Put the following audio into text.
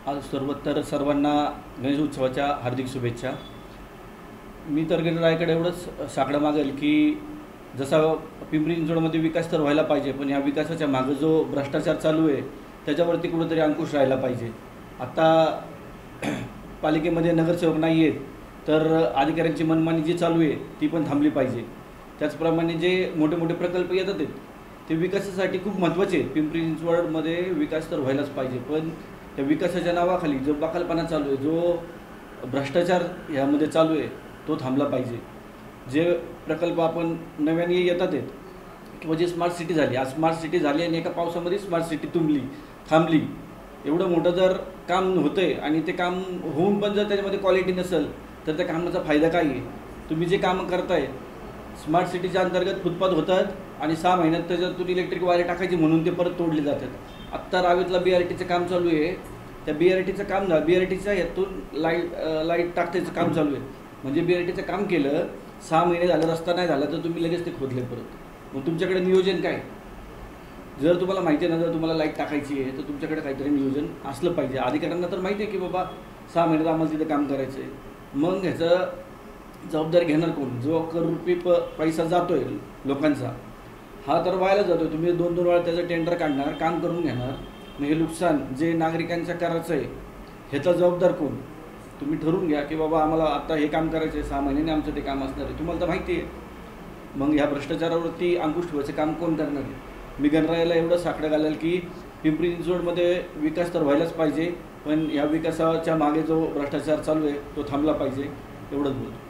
आज सर्वत्र सर्वांना गणेश उत्सवाच्या हार्दिक शुभेच्छा। मी तर गणरायाकडे एवढंच साकडं मागेल की जसा पिंपरी चिंचवडमध्ये विकास तर व्हायला पाहिजे, पण या विकासाच्या मागे जो भ्रष्टाचार चालू आहे त्याच्यावरती कुठेतरी अंकुश राहायला पाहिजे। आता पालिकेमध्ये नगरसेवक नाही आहेत, तर अधिकाऱ्यांची मनमानी जी चालू आहे ती पण थांबली पाहिजे। त्याचप्रमाणे जे मोठे मोठे प्रकल्प येतात आहेत ते विकासासाठी खूप महत्त्वाचे आहेत। पिंपरी चिंचवडमध्ये विकास तर व्हायलाच पाहिजे, पण त्या विकासाच्या नावाखाली जो बकालपणा चालू आहे, जो भ्रष्टाचार ह्यामध्ये चालू आहे तो थांबला पाहिजे। जे प्रकल्प आपण नव्याने येतात आहेत किंवा जी स्मार्ट सिटी झाली, आज स्मार्ट सिटी झाली आणि एका पावसामध्ये स्मार्ट सिटी थांबली, एवढं मोठं जर काम होतं आहे आणि ते काम होऊन पण जर त्याच्यामध्ये क्वालिटी नसेल तर त्या कामाचा फायदा काय आहे? तुम्ही जे कामं करताय स्मार्ट सिटीच्या अंतर्गत फुटपाथ होतात आणि 6 महिन्यात त्याच्यातून इलेक्ट्रिक वायर टाकायची म्हणून ते परत तोडले जातात। आत्ता रावेतला BRTचं काम चालू आहे, त्या BRTचं काम BRTच्या ह्यातून लाईट टाकण्याचं काम चालू आहे। म्हणजे BRTचं काम केलं, 6 महिने झालं रस्ता नाही झाला तर तुम्ही लगेच ते खोदले परत। मग तुमच्याकडे नियोजन काय? जर तुम्हाला माहिती आहे ना, जर तुम्हाला लाईट टाकायची आहे तर तुमच्याकडे काहीतरी नियोजन असलं पाहिजे। अधिकाऱ्यांना तर माहिती आहे की बाबा 6 महिन्यात आम्हाला तिथे काम करायचं आहे, मग ह्याचं जबाबदारी घेणार कोण? जो करोडरुपये पैसा जातोय लोकांचा, हा तर व्हायला जातो। तुम्ही 2-2 वेळा त्याचं टेंडर काढणार, काम करून घेणार, मग हे नुकसान जे नागरिकांच्या करायचं आहे ह्याचा जबाबदार कोण? तुम्ही ठरवून घ्या की बाबा आम्हाला आता हे काम करायचं आहे, 6 महिन्याने आमचं ते काम असणार आहे। तुम्हाला तर माहिती आहे, मग ह्या भ्रष्टाचारावरती अंकुश ठेवायचं काम कोण करणार आहे? मी गणरायाला एवढं साकडं घालेल की पिंपरी चिंचवडमध्ये विकास तर व्हायलाच पाहिजे, पण ह्या विकासाच्या मागे जो भ्रष्टाचार चालू आहे तो थांबला पाहिजे, एवढंच बोलतो।